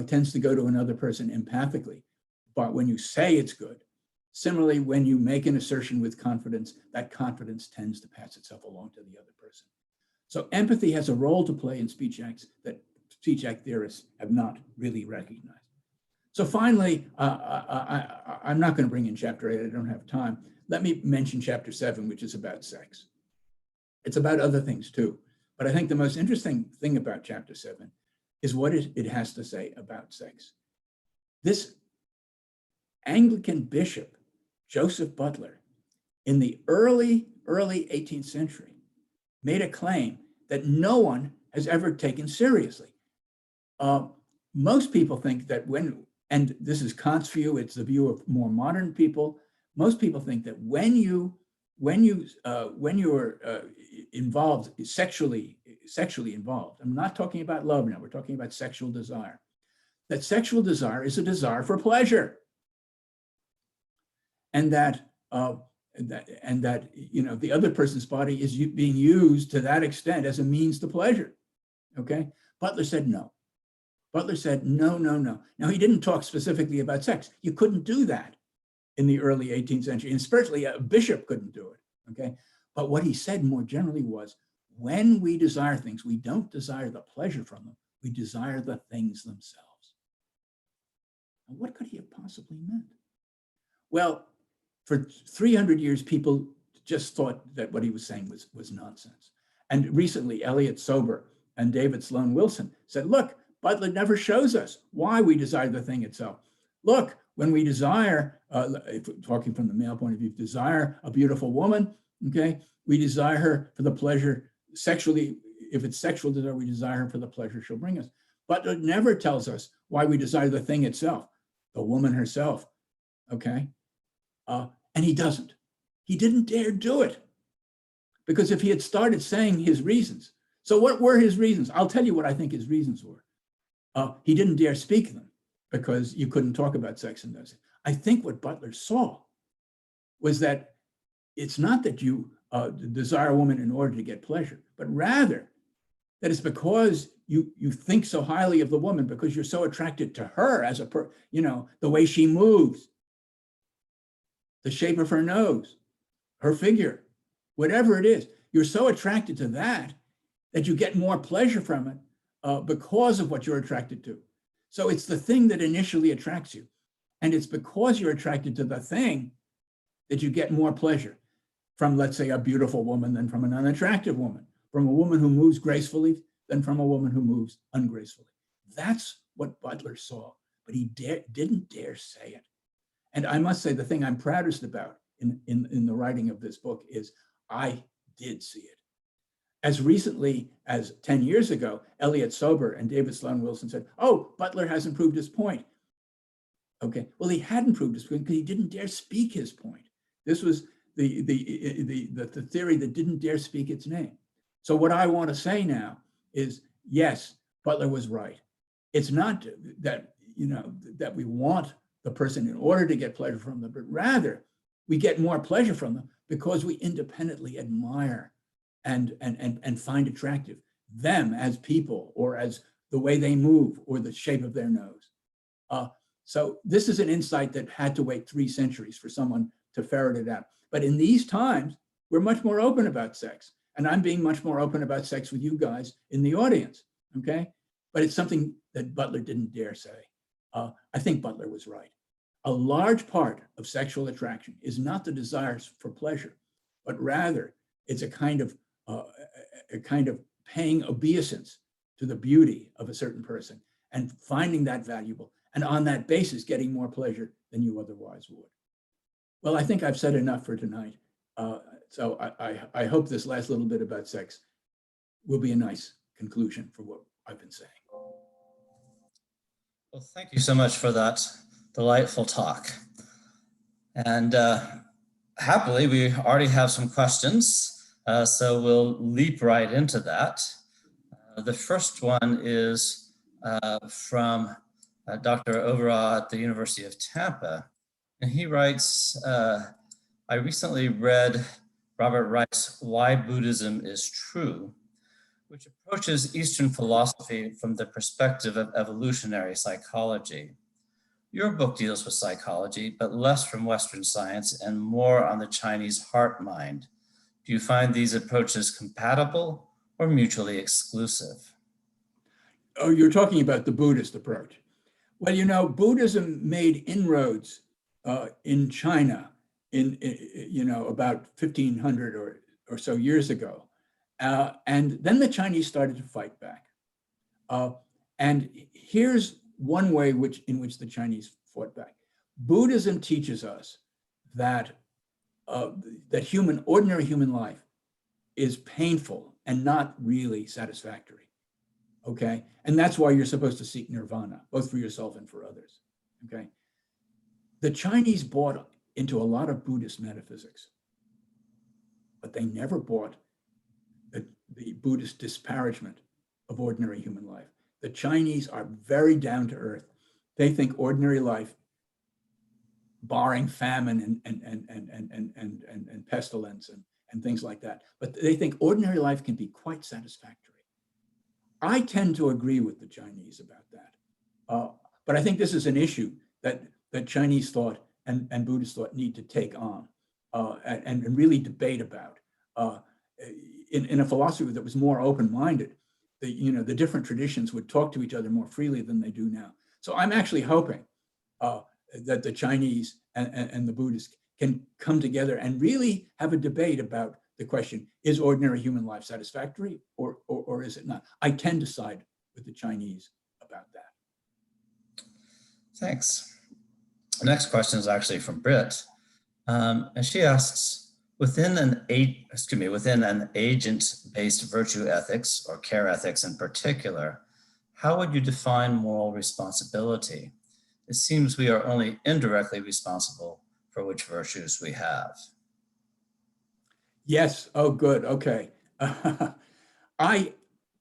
tends to go to another person empathically, but when you say it's good, similarly, when you make an assertion with confidence, that confidence tends to pass itself along to the other person. So empathy has a role to play in speech acts that speech act theorists have not really recognized. So finally, I'm not going to bring in chapter 8, I don't have time. Let me mention chapter 7, which is about sex. It's about other things too, but I think the most interesting thing about chapter 7 is what it has to say about sex. This Anglican bishop Joseph Butler in the early 18th century made a claim that no one has ever taken seriously. Most people think that and this is Kant's view, it's the view of more modern people. Most people think that when you're involved, sexually involved, I'm not talking about love now, we're talking about sexual desire, that sexual desire is a desire for pleasure. And that the other person's body is being used to that extent as a means to pleasure. Okay, Butler said no. Butler said no. Now, he didn't talk specifically about sex. You couldn't do that in the early 18th century, and especially a bishop couldn't do it. Okay, but what he said more generally was, when we desire things, we don't desire the pleasure from them. We desire the things themselves. Now, what could he have possibly meant? Well, for 300 years, people just thought that what he was saying was nonsense. And recently, Elliot Sober and David Sloan Wilson said, look, Butler never shows us why we desire the thing itself. Look, when we desire, if talking from the male point of view, desire a beautiful woman, okay, we desire her for the pleasure sexually. If it's sexual desire, we desire her for the pleasure she'll bring us. Butler never tells us why we desire the thing itself, the woman herself, okay? And he doesn't. He didn't dare do it. Because if he had started saying his reasons, so what were his reasons? I'll tell you what I think his reasons were. He didn't dare speak them because you couldn't talk about sex in those. I think what Butler saw was that it's not that you desire a woman in order to get pleasure, but rather that it's because you think so highly of the woman because you're so attracted to her as the way she moves, the shape of her nose, her figure, whatever it is. You're so attracted to that you get more pleasure from it because of what you're attracted to. So it's the thing that initially attracts you. And it's because you're attracted to the thing that you get more pleasure from, let's say, a beautiful woman than from an unattractive woman, from a woman who moves gracefully than from a woman who moves ungracefully. That's what Butler saw, but he didn't dare say it. And I must say, the thing I'm proudest about in the writing of this book is I did see it. As recently as 10 years ago, Elliot Sober and David Sloan Wilson said, oh, Butler hasn't proved his point. Okay, well, he hadn't proved his point because he didn't dare speak his point. This was the theory that didn't dare speak its name. So what I want to say now is, yes, Butler was right. It's not that, that we want the person in order to get pleasure from them, but rather we get more pleasure from them because we independently admire and find attractive them as people or as the way they move or the shape of their nose. So this is an insight that had to wait 3 centuries for someone to ferret it out. But in these times, we're much more open about sex. And I'm being much more open about sex with you guys in the audience, okay? But it's something that Butler didn't dare say. I think Butler was right. A large part of sexual attraction is not the desires for pleasure, but rather it's a kind of paying obeisance to the beauty of a certain person and finding that valuable, and on that basis getting more pleasure than you otherwise would. Well, I think I've said enough for tonight. So I hope this last little bit about sex will be a nice conclusion for what I've been saying. Well, thank you so much for that delightful talk. And happily, we already have some questions, so we'll leap right into that. The first one is from Dr. Overall at the University of Tampa. And he writes, I recently read Robert Wright's Why Buddhism is True, which approaches Eastern philosophy from the perspective of evolutionary psychology. Your book deals with psychology, but less from Western science and more on the Chinese heart-mind. Do you find these approaches compatible or mutually exclusive? Oh, you're talking about the Buddhist approach. Well, Buddhism made inroads in China in about 1500 or so years ago. And then the Chinese started to fight back. And here's one way in which the Chinese fought back. Buddhism teaches us that ordinary human life is painful and not really satisfactory. Okay, and that's why you're supposed to seek nirvana, both for yourself and for others. Okay, the Chinese bought into a lot of Buddhist metaphysics, but they never bought the Buddhist disparagement of ordinary human life. The Chinese are very down to earth. They think ordinary life, barring famine and pestilence and things like that, but they think ordinary life can be quite satisfactory. I tend to agree with the Chinese about that. But I think this is an issue that Chinese thought and Buddhist thought need to take on and really debate about. In a philosophy that was more open-minded, the different traditions would talk to each other more freely than they do now. So I'm actually hoping that the Chinese and the Buddhists can come together and really have a debate about the question, is ordinary human life satisfactory or is it not? I tend to side with the Chinese about that. Thanks. The next question is actually from Britt. And she asks, within an agent-based virtue ethics or care ethics in particular, how would you define moral responsibility? It seems we are only indirectly responsible for which virtues we have. Yes. Oh, good. Okay.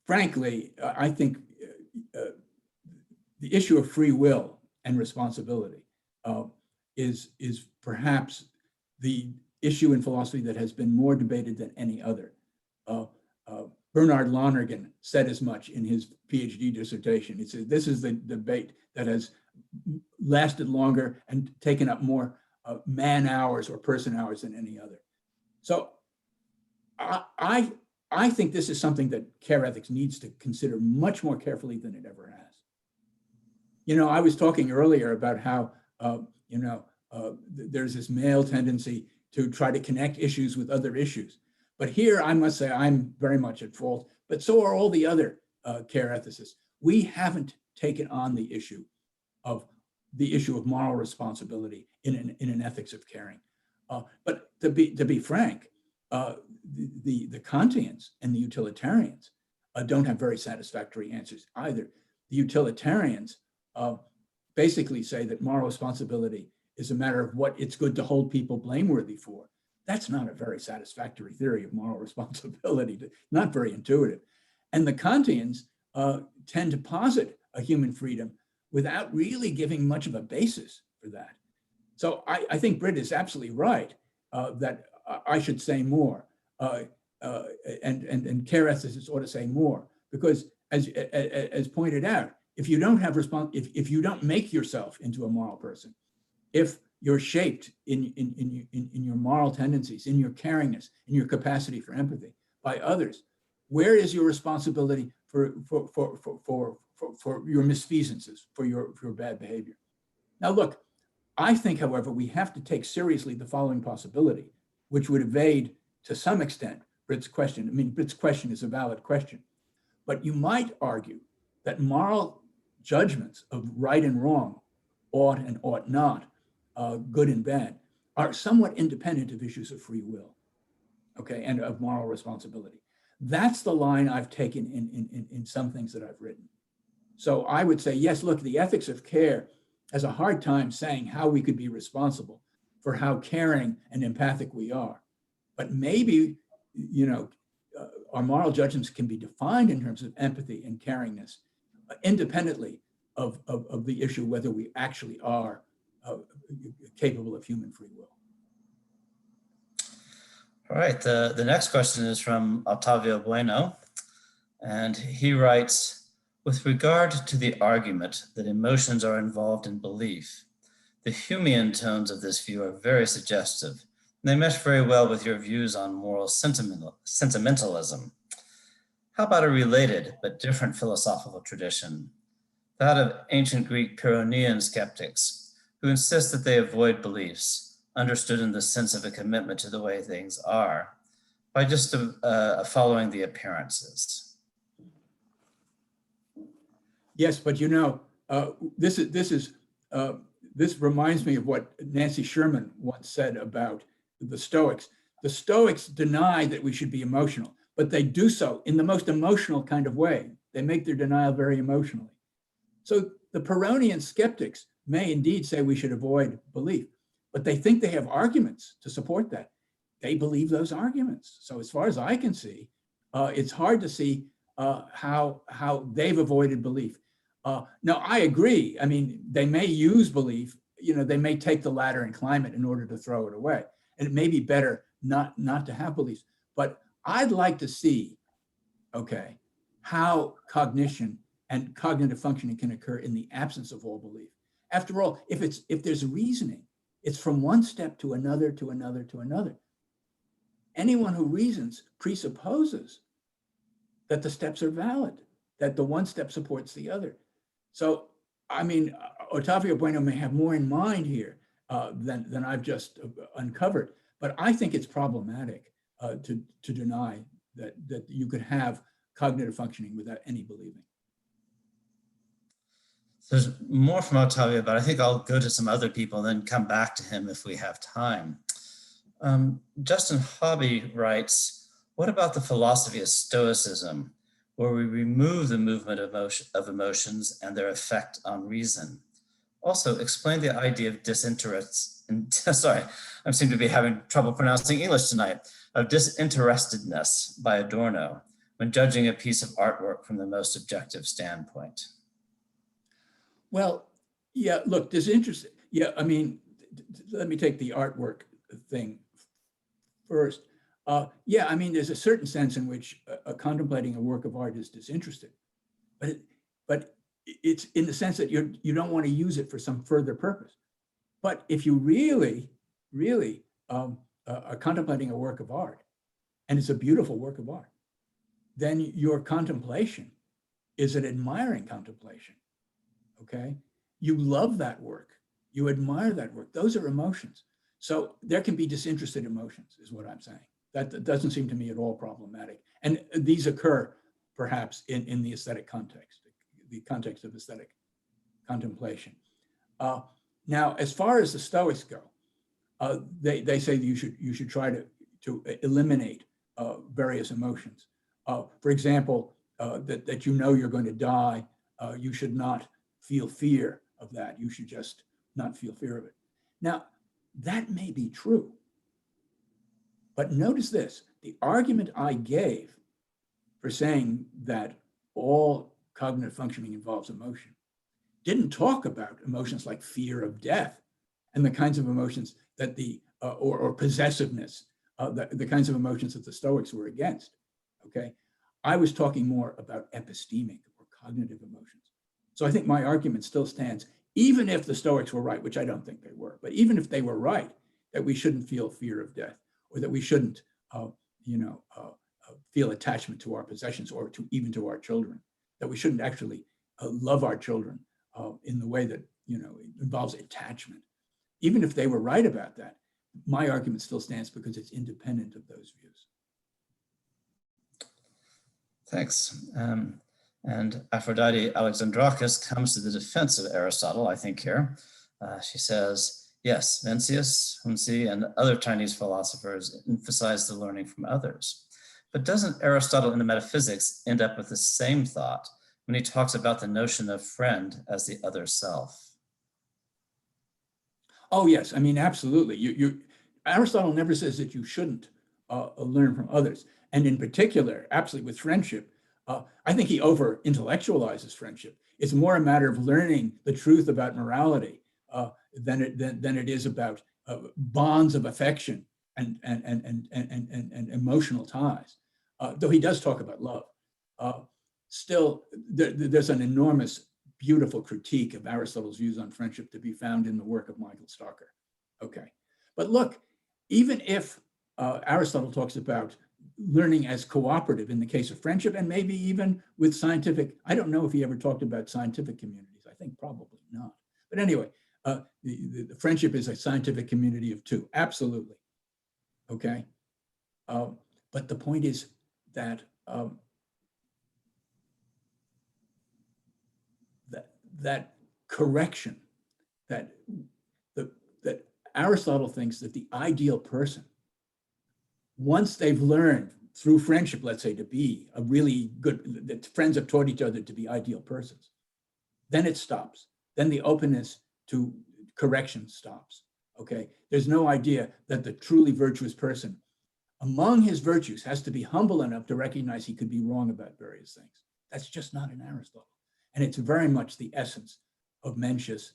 Frankly, I think the issue of free will and responsibility is perhaps the issue in philosophy that has been more debated than any other. Bernard Lonergan said as much in his PhD dissertation. He said, this is the debate that has lasted longer and taken up more man hours or person hours than any other. So I think this is something that care ethics needs to consider much more carefully than it ever has. I was talking earlier about how, there's this male tendency to try to connect issues with other issues. But here, I must say, I'm very much at fault, but so are all the other care ethicists. We haven't taken on the issue of moral responsibility in an ethics of caring. But to be frank, the Kantians and the utilitarians don't have very satisfactory answers either. The utilitarians basically say that moral responsibility is a matter of what it's good to hold people blameworthy for. That's not a very satisfactory theory of moral responsibility, not very intuitive. And the Kantians tend to posit a human freedom without really giving much of a basis for that. So I think Britt is absolutely right that I should say more, and care ethicists ought to say more, because as pointed out, if you don't have if you don't make yourself into a moral person, if you're shaped in your moral tendencies, in your caringness, in your capacity for empathy by others, where is your responsibility for your misfeasances, for your bad behavior? Now, look, I think, however, we have to take seriously the following possibility, which would evade, to some extent, Britt's question. I mean, Britt's question is a valid question, but you might argue that moral judgments of right and wrong, ought and ought not, good and bad, are somewhat independent of issues of free will, okay, and of moral responsibility. That's the line I've taken in some things that I've written. So I would say, yes, look, the ethics of care has a hard time saying how we could be responsible for how caring and empathic we are. But maybe, our moral judgments can be defined in terms of empathy and caringness, independently of the issue whether we actually are capable of human free will. All right, the next question is from Octavio Bueno, and he writes, with regard to the argument that emotions are involved in belief, the Humean tones of this view are very suggestive, and they mesh very well with your views on moral sentimentalism. How about a related but different philosophical tradition, that of ancient Greek Pyrrhonian skeptics, who insist that they avoid beliefs, understood in the sense of a commitment to the way things are, by just following the appearances? Yes, but this is this reminds me of what Nancy Sherman once said about the Stoics. The Stoics deny that we should be emotional, but they do so in the most emotional kind of way. They make their denial very emotionally. So the Pyrrhonian skeptics may indeed say we should avoid belief, but they think they have arguments to support that. They believe those arguments. So as far as I can see, it's hard to see how they've avoided belief. Now, I agree. I mean, they may use belief, they may take the ladder and climb it in order to throw it away. And it may be better not to have beliefs. But I'd like to see, okay, how cognition and cognitive functioning can occur in the absence of all belief. After all, if there's reasoning, it's from one step to another, to another, to another. Anyone who reasons presupposes that the steps are valid, that the one step supports the other. So, I mean, Otavio Bueno may have more in mind here than I've just uncovered, but I think it's problematic to deny that you could have cognitive functioning without any believing. There's more from Otavio, but I think I'll go to some other people and then come back to him if we have time. Justin Hobby writes, what about the philosophy of Stoicism, where we remove the movement of emotions and their effect on reason? Also, explain the idea of disinterest, sorry, I seem to be having trouble pronouncing English tonight, of disinterestedness by Adorno when judging a piece of artwork from the most objective standpoint. Well, yeah, look, disinterested. Yeah, I mean, let me take the artwork thing first. Yeah, I mean, there's a certain sense in which contemplating a work of art is disinterested, but it's in the sense that you don't want to use it for some further purpose. But if you really are contemplating a work of art, and it's a beautiful work of art, then your contemplation is an admiring contemplation. Okay, you love that work, you admire that work. Those are emotions. So there can be disinterested emotions, is what I'm saying. That doesn't seem to me at all problematic. And these occur perhaps in the aesthetic context, the context of aesthetic contemplation. Now, as far as the Stoics go, they say that you should try to eliminate various emotions. For example, that you're going to die, you should not feel fear of that. You should just not feel fear of it. Now, that may be true. But notice this, the argument I gave for saying that all cognitive functioning involves emotion didn't talk about emotions like fear of death and the kinds of emotions that or possessiveness, the kinds of emotions that the Stoics were against, okay? I was talking more about epistemic or cognitive emotions. So I think my argument still stands, even if the Stoics were right, which I don't think they were, but even if they were right, that we shouldn't feel fear of death, or that we shouldn't, feel attachment to our possessions or even to our children, that we shouldn't actually love our children in the way that, involves attachment. Even if they were right about that, my argument still stands because it's independent of those views. Thanks. And Aphrodite Alexandrakis comes to the defense of Aristotle, I think here. She says, yes, Mencius, Hunzi, and other Chinese philosophers emphasize the learning from others. But doesn't Aristotle in the Metaphysics end up with the same thought when he talks about the notion of friend as the other self? Oh, yes. I mean, absolutely. Aristotle never says that you shouldn't learn from others. And in particular, absolutely with friendship, I think he over-intellectualizes friendship. It's more a matter of learning the truth about morality than it is about bonds of affection and emotional ties. Though he does talk about love. Still, there's an enormous, beautiful critique of Aristotle's views on friendship to be found in the work of Michael Starker. Okay, but look, even if Aristotle talks about learning as cooperative in the case of friendship, and maybe even with scientific, I don't know if he ever talked about scientific communities. I think probably not. But anyway, the friendship is a scientific community of two, absolutely. Okay, but the point is that that correction that that Aristotle thinks that the ideal person, once they've learned through friendship, let's say, to be a really good, that friends have taught each other to be ideal persons, then it stops. Then the openness to correction stops. Okay, there's no idea that the truly virtuous person, among his virtues, has to be humble enough to recognize he could be wrong about various things. That's just not in Aristotle. And it's very much the essence of Mencius,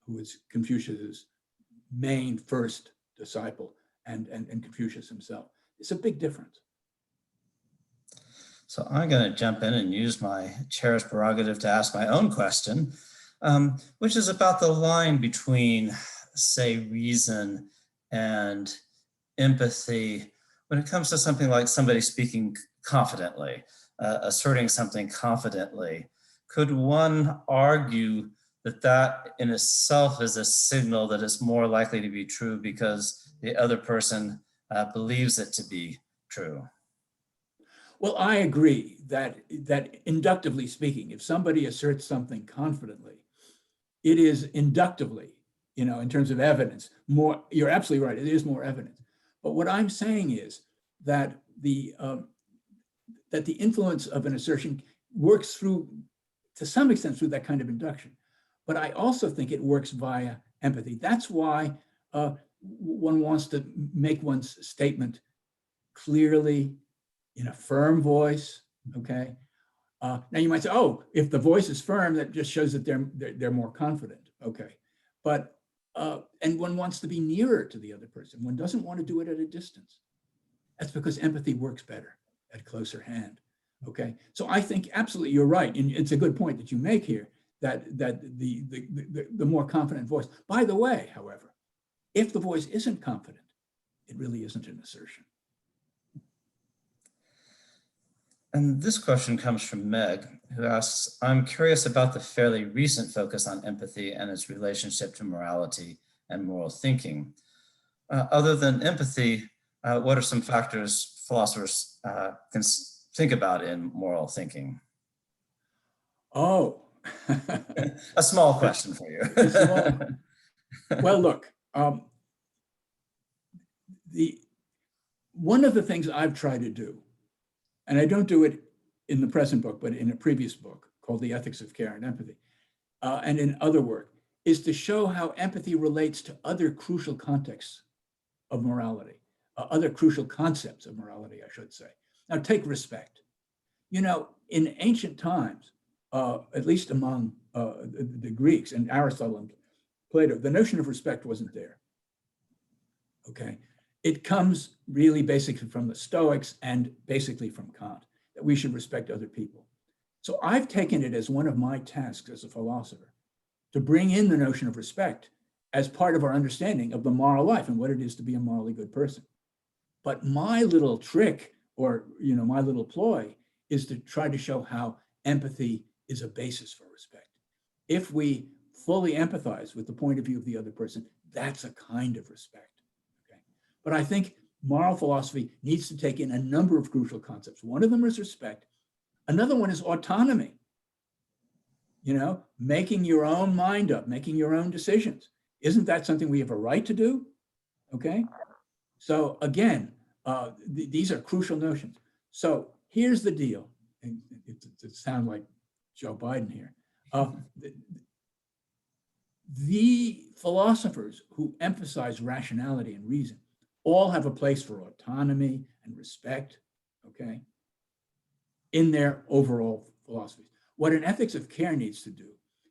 who is Confucius's main first disciple, and Confucius himself. It's a big difference. So I'm going to jump in and use my chair's prerogative to ask my own question, which is about the line between, say, reason and empathy when it comes to something like somebody speaking confidently, asserting something confidently. Could one argue that that in itself is a signal that it's more likely to be true because the other person believes it to be true? Well, I agree that inductively speaking, if somebody asserts something confidently, it is inductively, in terms of evidence, more, you're absolutely right, it is more evidence. But what I'm saying is that the influence of an assertion works through, to some extent, through that kind of induction. But I also think it works via empathy. That's why one wants to make one's statement clearly, in a firm voice, okay? Now you might say, oh, if the voice is firm, that just shows that they're more confident, okay? But, and one wants to be nearer to the other person. One doesn't want to do it at a distance. That's because empathy works better at closer hand, okay? So I think absolutely you're right. And it's a good point that you make here, that the more confident voice. By the way, however, if the voice isn't confident, it really isn't an assertion. And this question comes from Meg, who asks, I'm curious about the fairly recent focus on empathy and its relationship to morality and moral thinking. Other than empathy, what are some factors philosophers can think about in moral thinking? Oh. A small question for you. Well, look, one of the things I've tried to do, and I don't do it in the present book, but in a previous book called The Ethics of Care and Empathy, and in other work, is to show how empathy relates to other crucial contexts of morality, other crucial concepts of morality, I should say. Now, take respect. In ancient times, at least among the Greeks and Aristotle and Plato, the notion of respect wasn't there, okay? It comes really basically from the Stoics and basically from Kant, that we should respect other people. So I've taken it as one of my tasks as a philosopher to bring in the notion of respect as part of our understanding of the moral life and what it is to be a morally good person. But my little trick, or my little ploy, is to try to show how empathy is a basis for respect. If we fully empathize with the point of view of the other person, that's a kind of respect. But I think moral philosophy needs to take in a number of crucial concepts. One of them is respect. Another one is autonomy. Making your own mind up, making your own decisions. Isn't that something we have a right to do? Okay. So again, these are crucial notions. So here's the deal. And it sounds like Joe Biden here. The philosophers who emphasize rationality and reason all have a place for autonomy and respect, okay, in their overall philosophies. What an ethics of care needs to do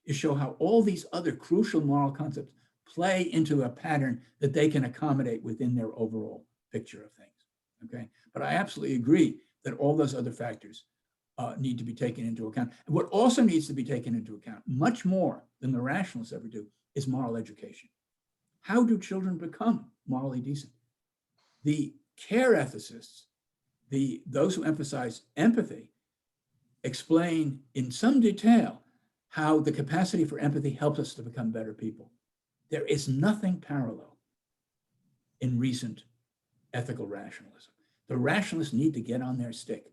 is show how all these other crucial moral concepts play into a pattern that they can accommodate within their overall picture of things, okay? But I absolutely agree that all those other factors need to be taken into account. And what also needs to be taken into account, much more than the rationalists ever do, is moral education. How do children become morally decent? The care ethicists, those who emphasize empathy, explain in some detail how the capacity for empathy helps us to become better people. There is nothing parallel in recent ethical rationalism. The rationalists need to get on their stick.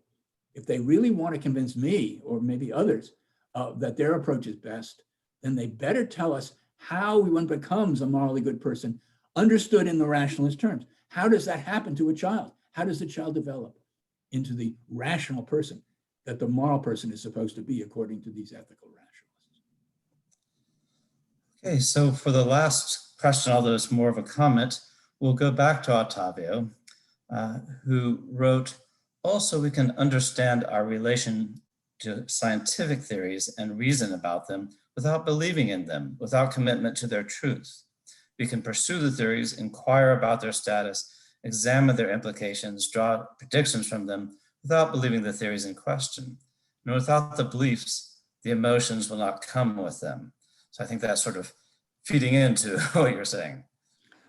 If they really want to convince me, or maybe others, that their approach is best, then they better tell us how one becomes a morally good person, understood in the rationalist terms. How does that happen to a child? How does the child develop into the rational person that the moral person is supposed to be according to these ethical rationalists? Okay, so for the last question, although it's more of a comment, we'll go back to Ottavio, who wrote, also we can understand our relation to scientific theories and reason about them without believing in them, without commitment to their truth. We can pursue the theories, inquire about their status, examine their implications, draw predictions from them without believing the theories in question. And without the beliefs, the emotions will not come with them. So I think that's sort of feeding into what you're saying.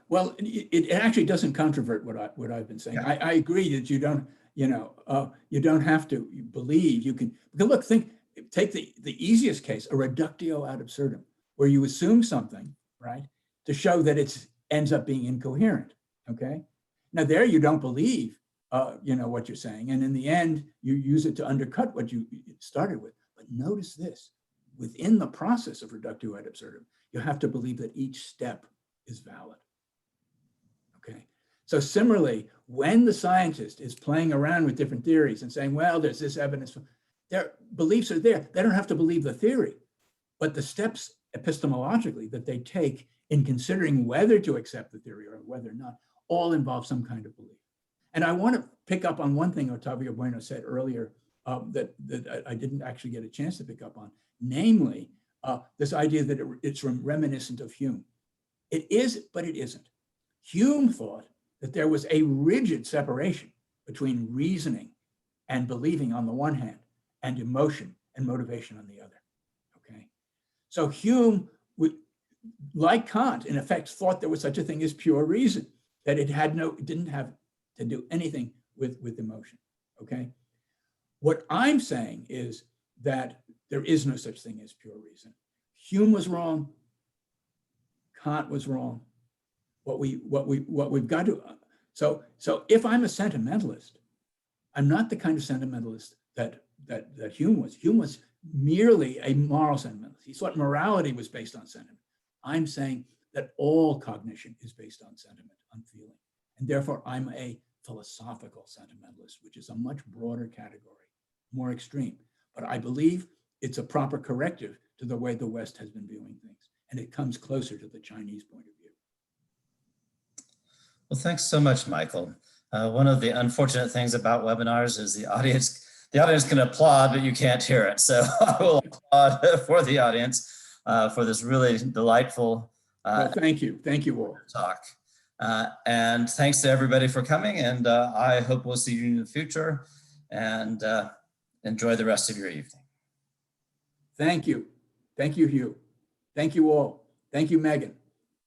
Well, it actually doesn't controvert what I've been saying. Yeah. I agree that you don't, you don't have to believe. You can, because look, take the easiest case, a reductio ad absurdum, where you assume something, right, to show that it ends up being incoherent. Okay. Now there you don't believe, what you're saying, and in the end you use it to undercut what you started with. But notice this: within the process of reductio ad absurdum, you have to believe that each step is valid. Okay. So similarly, when the scientist is playing around with different theories and saying, well, there's this evidence, their beliefs are there. They don't have to believe the theory, but the steps epistemologically that they take in considering whether to accept the theory or whether or not, all involve some kind of belief. And I want to pick up on one thing Ottavio Bueno said earlier that I didn't actually get a chance to pick up on, namely this idea that it's reminiscent of Hume. It is, but it isn't. Hume thought that there was a rigid separation between reasoning and believing on the one hand, and emotion and motivation on the other. Okay, so Hume, like Kant, in effect, thought there was such a thing as pure reason, that it didn't have to do anything with emotion. Okay, what I'm saying is that there is no such thing as pure reason. Hume was wrong. Kant was wrong. What we've got to, so if I'm a sentimentalist, I'm not the kind of sentimentalist that Hume was. Hume was merely a moral sentimentalist. He thought morality was based on sentiment. I'm saying that all cognition is based on sentiment, on feeling. And therefore I'm a philosophical sentimentalist, which is a much broader category, more extreme. But I believe it's a proper corrective to the way the West has been viewing things. And it comes closer to the Chinese point of view. Well, thanks so much, Michael. One of the unfortunate things about webinars is the audience can applaud, but you can't hear it. So I will applaud for the audience for this really delightful well, thank you all. talk. And thanks to everybody for coming. And I hope we'll see you in the future, and enjoy the rest of your evening. Thank you. Thank you, Hugh. Thank you all. Thank you, Megan.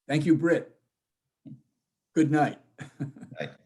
Thank you, Britt. Good night. Right.